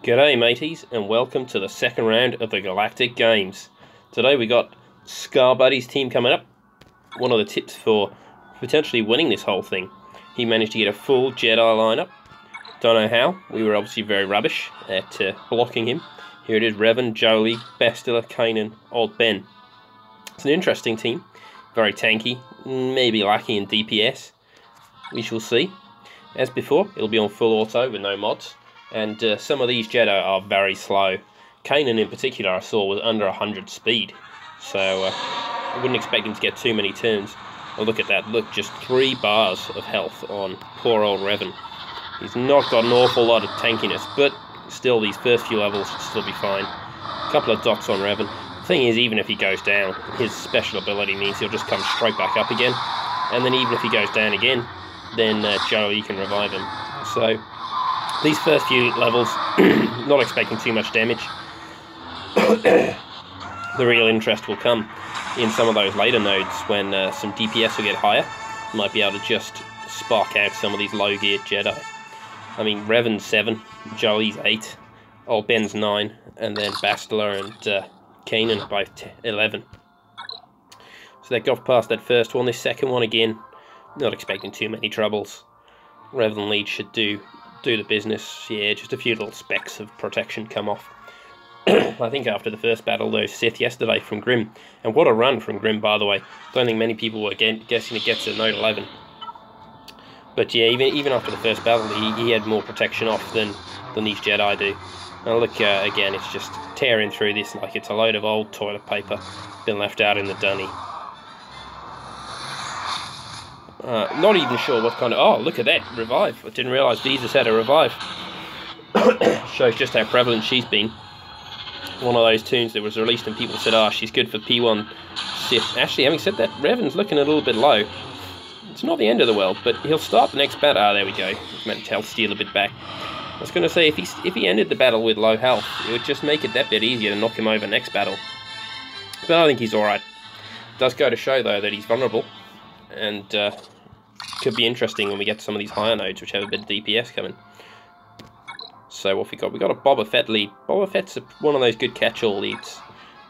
G'day mateys, and welcome to the second round of the Galactic games. Today we got Scarbuddys' team coming up. One of the tips for potentially winning this whole thing. He managed to get a full Jedi lineup. Don't know how. We were obviously very rubbish at blocking him. Here it is: Revan, Jolie, Bastila, Kanan, Old Ben. It's an interesting team. Very tanky, maybe lacking in DPS. We shall see. As before, it'll be on full auto with no mods. And some of these Jedi are very slow. Kanan in particular I saw was under 100 speed. So I wouldn't expect him to get too many turns. Oh, look at that. Look, just 3 bars of health on poor old Revan. He's not got an awful lot of tankiness, but still these first few levels should still be fine. A couple of dots on Revan. The thing is, even if he goes down, his special ability means he'll just come straight back up again. And then even if he goes down again, then Jolie can revive him. So these first few levels, not expecting too much damage. The real interest will come in some of those later nodes when some DPS will get higher. Might be able to just spark out some of these low-geared Jedi. I mean, Revan's 7, Jolie's 8, Old Ben's 9, and then Bastila and Kanan are both 11. So they got past that first one. This second one, again, not expecting too many troubles. Revan lead should do the business. Yeah, just a few little specks of protection come off. I think after the first battle, those Sith yesterday from Grim, and what a run from Grim, by the way. Don't think many people were guessing it gets to Note 11. But yeah, even after the first battle, he had more protection off than these Jedi do. And look, again, it's just tearing through this like it's a load of old toilet paper been left out in the dunny. Not even sure what kind of... Oh, look at that, revive. I didn't realise Jesus had a revive. Shows just how prevalent she's been. One of those tunes that was released and people said, oh, she's good for P1 Sith. Actually, having said that, Revan's looking a little bit low. It's not the end of the world, but he'll start the next battle. Ah, there we go. He's meant to health steal a bit back. I was going to say, if he ended the battle with low health, it would just make it that bit easier to knock him over next battle. But I think he's alright. Does go to show, though, that he's vulnerable. And could be interesting when we get to some of these higher nodes which have a bit of DPS coming. So what we got? We got a Boba Fett lead. Boba Fett's one of those good catch-all leads.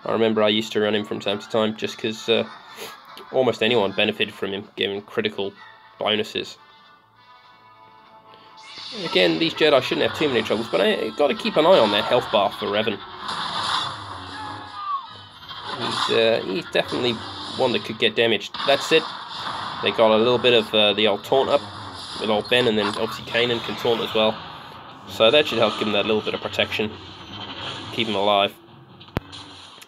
I remember I used to run him from time to time just because almost anyone benefited from him, giving critical bonuses. Again, these Jedi shouldn't have too many troubles, but I've got to keep an eye on that health bar for Revan. He's definitely one that could get damaged. That's it. They got a little bit of the old taunt up with Old Ben, and then obviously Kanan can taunt as well. So that should help give him that little bit of protection, keep him alive.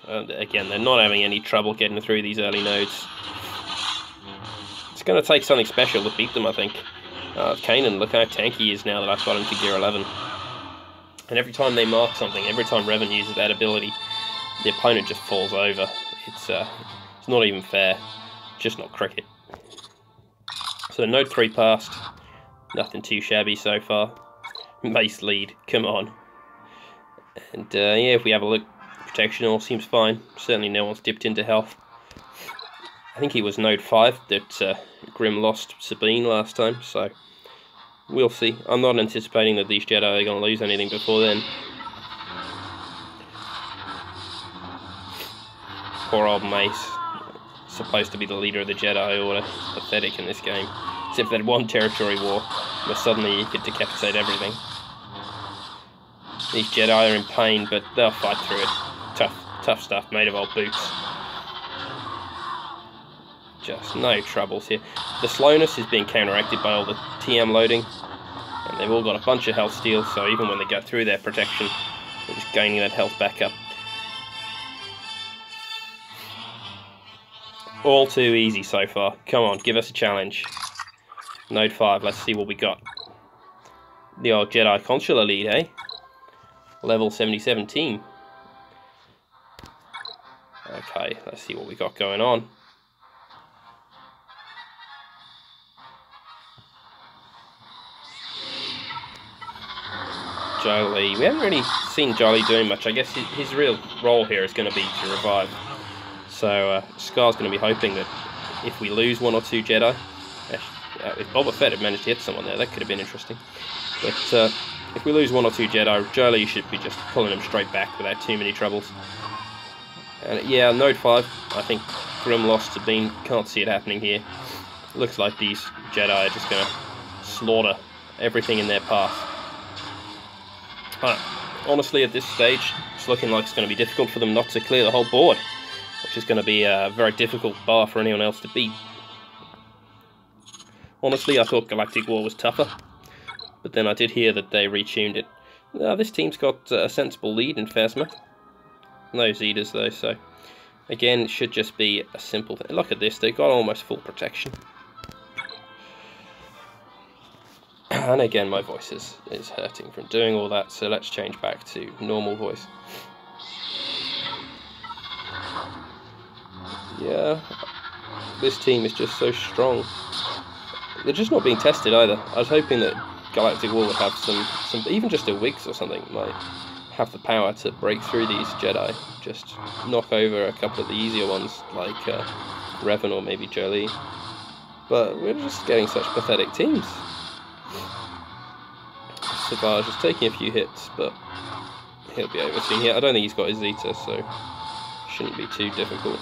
And again, they're not having any trouble getting through these early nodes. It's going to take something special to beat them, I think. Kanan, look how tanky he is now that I've got him to gear 11. And every time they mark something, every time Revan uses that ability, the opponent just falls over. It's not even fair, just not cricket. So Node 3 passed, nothing too shabby so far. Base lead, come on. And yeah, if we have a look, protection all seems fine. Certainly no one's dipped into health. I think he was Node 5 that Grim lost Sabine last time, so we'll see. I'm not anticipating that these Jedi are going to lose anything before then. Poor old Mace. Supposed to be the leader of the Jedi Order. Pathetic in this game. Except for that one territory war where suddenly you could decapitate everything. These Jedi are in pain, but they'll fight through it. Tough stuff, made of old boots. Just no troubles here. The slowness is being counteracted by all the TM loading, and they've all got a bunch of health steal, so even when they go through their protection, they're just gaining that health back up. All too easy so far. Come on, give us a challenge. Node 5, let's see what we got. The old Jedi Consular lead, eh? Level 7017. Okay, let's see what we got going on. Jolie. We haven't really seen Jolie doing much. I guess his real role here is going to be to revive. So Scar's going to be hoping that if we lose 1 or 2 Jedi, if Boba Fett had managed to hit someone there, that could have been interesting. But If we lose 1 or 2 Jedi, Jolie should be just pulling them straight back without too many troubles. And yeah, Node 5, I think Grim lost to Bean. Can't see it happening here. Looks like these Jedi are just going to slaughter everything in their path. Honestly, at this stage, it's looking like it's going to be difficult for them not to clear the whole board, which is going to be a very difficult bar for anyone else to beat. Honestly, I thought Galactic War was tougher, but then I did hear that they retuned it. This team's got a sensible lead in Phasma. No Zetas though, so again, it should just be a simple thing. Look at this, they've got almost full protection. And again, my voice is hurting from doing all that, so let's change back to normal voice. Yeah, this team is just so strong. They're just not being tested either. I was hoping that Galactic War would have some even just a Wigs or something, might have the power to break through these Jedi, just knock over a couple of the easier ones, like Revan or maybe Jolie. But we're just getting such pathetic teams. Savage is taking a few hits, but he'll be over soon. Yeah, I don't think he's got his Zeta, so shouldn't be too difficult.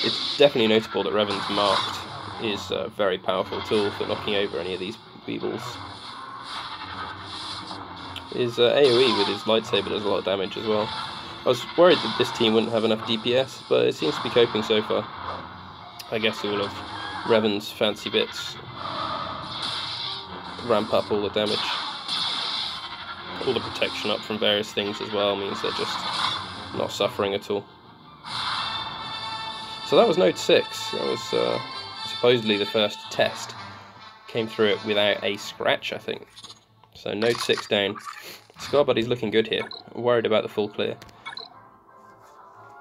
It's definitely notable that Revan's marked is a very powerful tool for knocking over any of these Weebles. His AoE with his lightsaber does a lot of damage as well. I was worried that this team wouldn't have enough DPS, but it seems to be coping so far. I guess all of Revan's fancy bits ramp up all the damage. All the protection up from various things as well means they're just not suffering at all. So that was Node 6. That was supposedly the first test. Came through it without a scratch, I think. So Node 6 down. Scarbuddys looking good here. I'm worried about the full clear.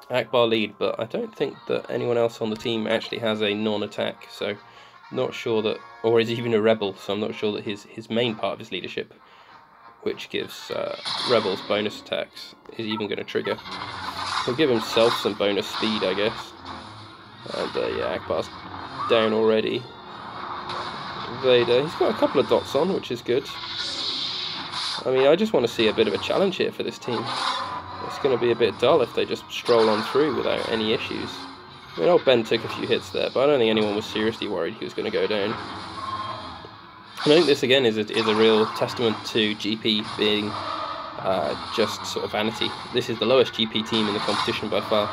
Akbar lead, but I don't think that anyone else on the team actually has a non-attack, so not sure that, or is even a rebel, so I'm not sure that his main part of his leadership, which gives rebels bonus attacks, is even going to trigger. He'll give himself some bonus speed, I guess. And yeah, Akbar's down already. Vader, he's got a couple of dots on, which is good. I mean, I just want to see a bit of a challenge here for this team. It's going to be a bit dull if they just stroll on through without any issues. I mean, old Ben took a few hits there, but I don't think anyone was seriously worried he was going to go down. And I think this again is a real testament to GP being just sort of vanity. This is the lowest GP team in the competition by far.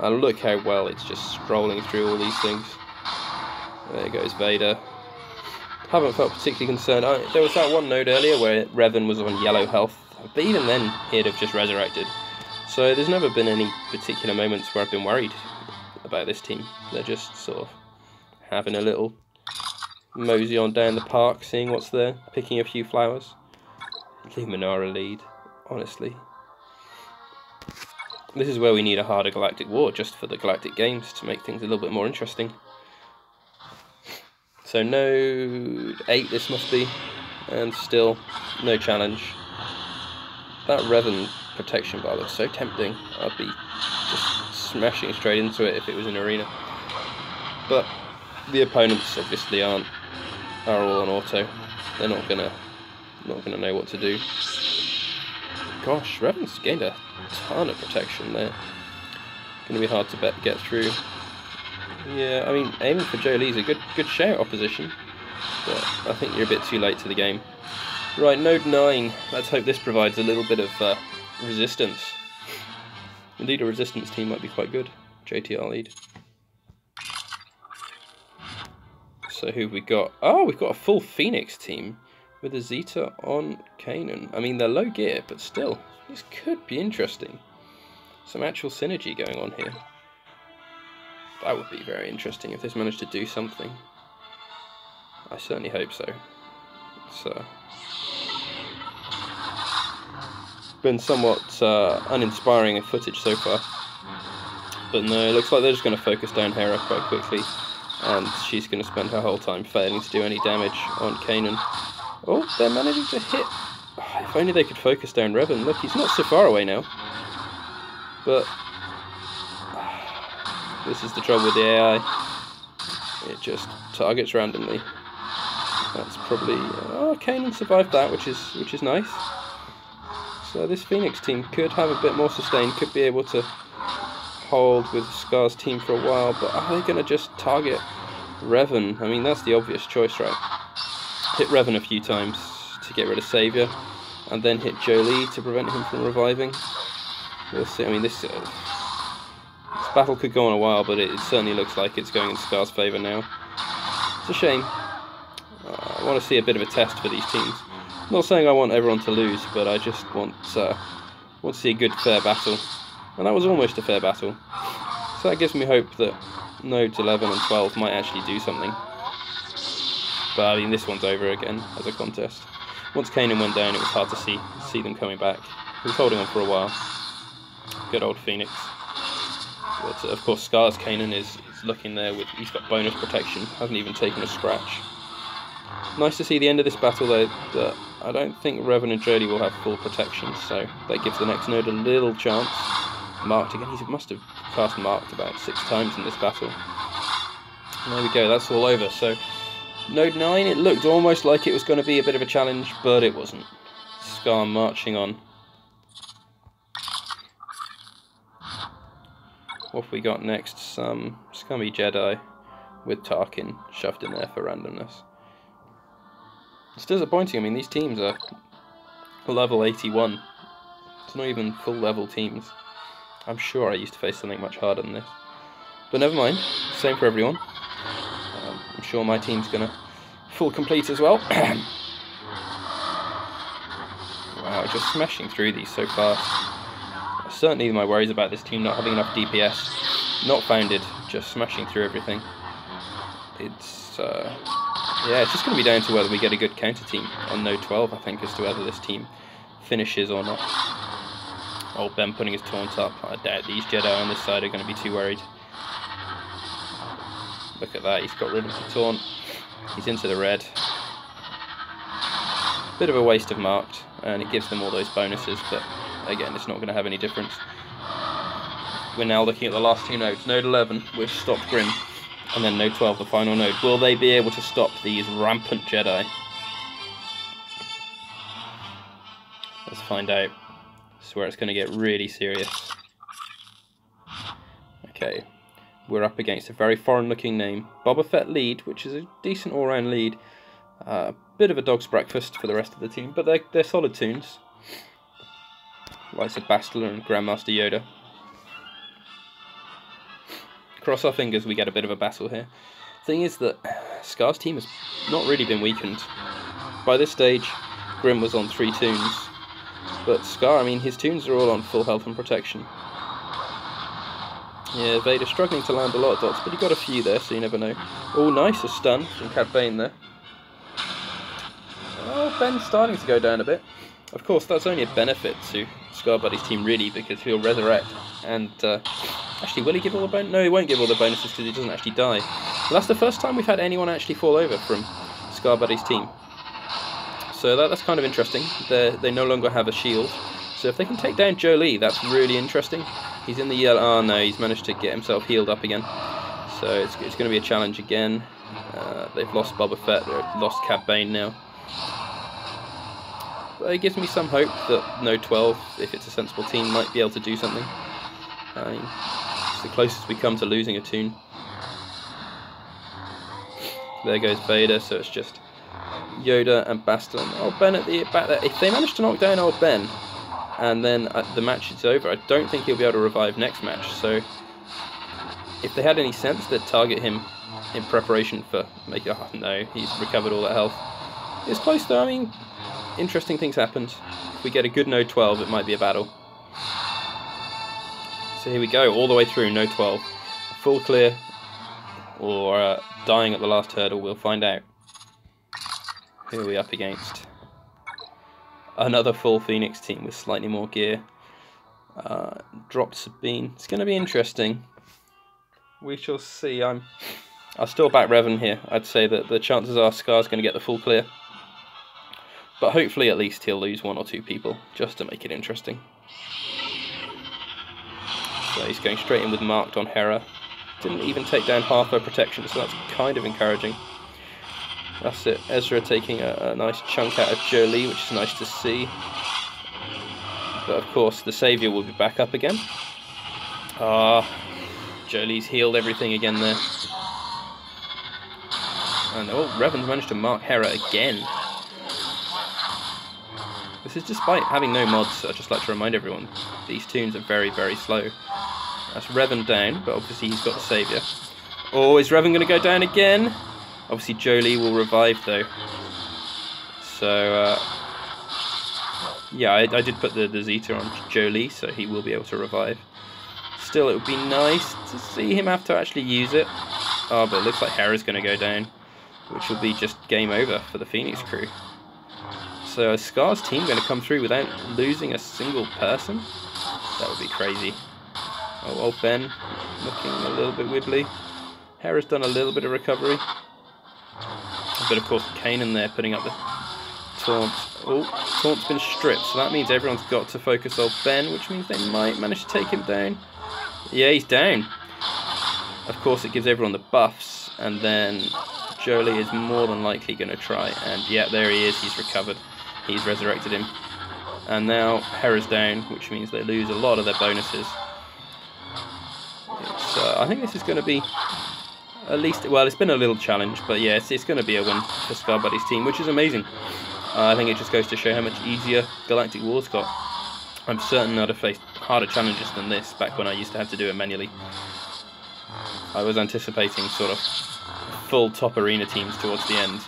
And look how well it's just strolling through all these things. There goes Vader. Haven't felt particularly concerned. There was that one node earlier where Revan was on yellow health, but even then he'd have just resurrected. So there's never been any particular moments where I've been worried about this team. They're just sort of having a little mosey on down the park, seeing what's there, picking a few flowers. Leave Minara lead, honestly. This is where we need a harder Galactic War, just for the Galactic Games, to make things a little bit more interesting. So Node 8 this must be, and still no challenge. That Revan protection bar looks so tempting. I'd be just smashing straight into it if it was an arena. But the opponents obviously are all on auto. They're not gonna know what to do. Gosh, Revan's gained a ton of protection there. Gonna be hard to get through. Yeah, I mean, aiming for Jolie's a good shout opposition, but I think you're a bit too late to the game. Right, Node 9. Let's hope this provides a little bit of resistance. Indeed, a resistance team might be quite good. JTR lead. So who have we got? Oh, we've got a full Phoenix team with a Zeta on Kanan. I mean, they're low gear, but still, this could be interesting. Some actual synergy going on here. That would be very interesting if this managed to do something. I certainly hope so. It's been somewhat uninspiring footage so far. But no, it looks like they're just going to focus down Hera quite quickly. And she's going to spend her whole time failing to do any damage on Kanan. Oh, they're managing to hit. Oh, if only they could focus down Revan. Look, he's not so far away now. But this is the trouble with the AI. It just targets randomly. That's probably... oh, Kanan survived that, which is nice. So this Phoenix team could have a bit more sustain, could be able to hold with Scar's team for a while, but are they going to just target Revan? I mean, that's the obvious choice, right? Hit Revan a few times to get rid of Saviour, and then hit Jolie to prevent him from reviving. We'll see. I mean, this battle could go on a while, but it certainly looks like it's going in Scar's favour now. It's a shame. I want to see a bit of a test for these teams. I'm not saying I want everyone to lose, but I just want to see a good, fair battle. And that was almost a fair battle. So that gives me hope that nodes 11 and 12 might actually do something. But I mean, this one's over again as a contest. Once Kanan went down, it was hard to see them coming back. He was holding on for a while. Good old Phoenix. But of course, Scar's Kanan is looking there with, he's got bonus protection, hasn't even taken a scratch. Nice to see the end of this battle though, that I don't think Revan and Jolie will have full protection, so that gives the next node a little chance. Marked again, he must have cast Marked about 6 times in this battle. And there we go, that's all over. So node 9, it looked almost like it was going to be a bit of a challenge, but it wasn't. Scar marching on. What have we got next? Some scummy Jedi with Tarkin shoved in there for randomness. It's disappointing. I mean, these teams are level 81. It's not even full level teams. I'm sure I used to face something much harder than this. But never mind. Same for everyone. I'm sure my team's going to full complete as well. Wow, just smashing through these so fast. Certainly my worries about this team not having enough DPS. Not founded, just smashing through everything. It's... yeah, it's just going to be down to whether we get a good counter team on node 12, I think, as to whether this team finishes or not. Old Ben putting his taunt up. I doubt these Jedi on this side are going to be too worried. Look at that, he's got rid of the taunt. He's into the red. Bit of a waste of Marked, and it gives them all those bonuses, but again, it's not going to have any difference. We're now looking at the last 2 nodes. Node 11, we've stopped Grim. And then node 12, the final node. Will they be able to stop these rampant Jedi? Let's find out. This is where it's going to get really serious. Okay, we're up against a very foreign-looking name. Boba Fett lead, which is a decent all-round lead. Bit of a dog's breakfast for the rest of the team, but they're solid tunes. Likes of Bastila and Grandmaster Yoda. Cross our fingers we get a bit of a battle here. Thing is that Scar's team has not really been weakened. By this stage, Grim was on 3 tunes. But Scar, I mean, his tunes are all on full health and protection. Yeah, Vader's struggling to land a lot of dots, but he got a few there, so you never know. Oh, nice, a stun from Cad Bane there. Oh, Ben's starting to go down a bit. Of course, that's only a benefit to Scarbuddys' team, really, because he'll resurrect. And, actually, will he give all the bonuses? No, he won't give all the bonuses because he doesn't actually die. But that's the first time we've had anyone actually fall over from Scarbuddys' team. So that's kind of interesting. They no longer have a shield. So if they can take down Jolie, that's really interesting. He's in the yellow. Oh no, he's managed to get himself healed up again. So it's going to be a challenge again. They've lost Boba Fett. They've lost Cad Bane now. But it gives me some hope that node 12, if it's a sensible team, might be able to do something. I mean, it's the closest we come to losing a tune. There goes Vader, so it's just Yoda and Bastila. Old Ben at the back there. If they manage to knock down old Ben, and then the match is over, I don't think he'll be able to revive next match. So, if they had any sense, they'd target him in preparation for making... Oh no, he's recovered all that health. It's close though, I mean, interesting things happened. If we get a good node 12, it might be a battle. So here we go, all the way through node 12. Full clear, or dying at the last hurdle, we'll find out. Who are we up against? Another full Phoenix team with slightly more gear. Dropped Sabine. It's going to be interesting. We shall see. I'll still back Revan here. I'd say that the chances are Scar's going to get the full clear. But hopefully at least he'll lose 1 or 2 people, just to make it interesting. So he's going straight in with Marked on Hera. Didn't even take down half her protection, so that's kind of encouraging. That's it. Ezra taking a nice chunk out of Jolie, which is nice to see. But of course, the Saviour will be back up again. Jolie's healed everything again there. And Revan's managed to mark Hera again. This is despite having no mods. I'd just like to remind everyone, these tunes are very, very slow. That's Revan down, but obviously he's got the Saviour. Oh, is Revan going to go down again? Obviously Jolie will revive though. So, yeah, I did put the Zeta on Jolie, so he will be able to revive. Still, it would be nice to see him have to actually use it. Oh, but it looks like Hera's going to go down, which will be just game over for the Phoenix crew. So is Scar's team going to come through without losing a single person? That would be crazy. Oh, old Ben looking a little bit wibbly. Hera's done a little bit of recovery. But of course, Kanan there putting up the taunt. Oh, taunt's been stripped, so that means everyone's got to focus on Ben, which means they might manage to take him down. Yeah, he's down. Of course, it gives everyone the buffs, and then Jolie is more than likely going to try. And yeah, there he is. He's recovered. He's resurrected him. And now Hera's down, which means they lose a lot of their bonuses. I think this is going to be at least, well, it's been a little challenge, but yeah, it's going to be a win for Scarbuddys' team, which is amazing. I think it just goes to show how much easier Galactic War's got. I'm certain I'd have faced harder challenges than this back when I used to have to do it manually. I was anticipating sort of full top arena teams towards the end,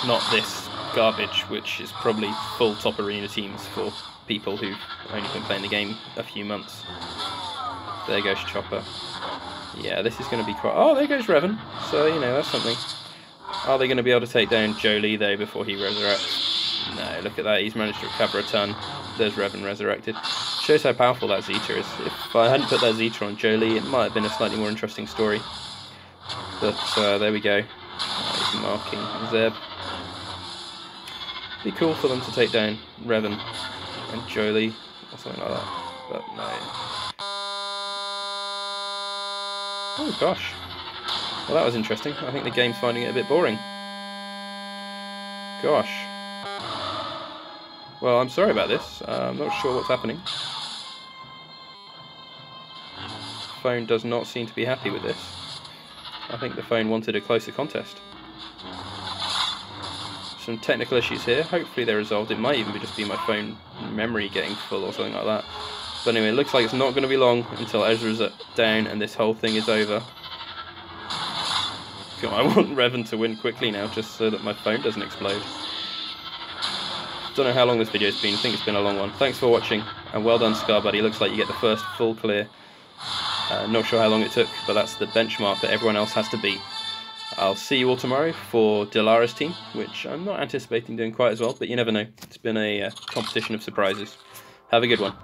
not this garbage, which is probably full top arena teams for people who've only been playing the game a few months. There goes Chopper. Yeah, this is going to be quite... Oh, there goes Revan. So, you know, that's something. Are they going to be able to take down Jolie, though, before he resurrects? No, look at that. He's managed to recover a ton. There's Revan resurrected. Shows how powerful that Zeta is. If I hadn't put that Zeta on Jolie, it might have been a slightly more interesting story. But there we go. He's marking Zeb. Be cool for them to take down Revan and Jolie or something like that. But no. Oh gosh. Well, that was interesting. I think the game's finding it a bit boring. Gosh. Well, I'm sorry about this. I'm not sure what's happening. Phone does not seem to be happy with this. I think the phone wanted a closer contest. Some technical issues here. Hopefully they're resolved. It might even just be my phone memory getting full or something like that. But anyway, it looks like it's not going to be long until Ezra's down and this whole thing is over. God, I want Revan to win quickly now, just so that my phone doesn't explode. Don't know how long this video's been. I think it's been a long one. Thanks for watching, and well done, Scarbuddy. Looks like you get the first full clear. Not sure how long it took, but that's the benchmark that everyone else has to beat. I'll see you all tomorrow for Dilara's team, which I'm not anticipating doing quite as well, but you never know. It's been a competition of surprises. Have a good one.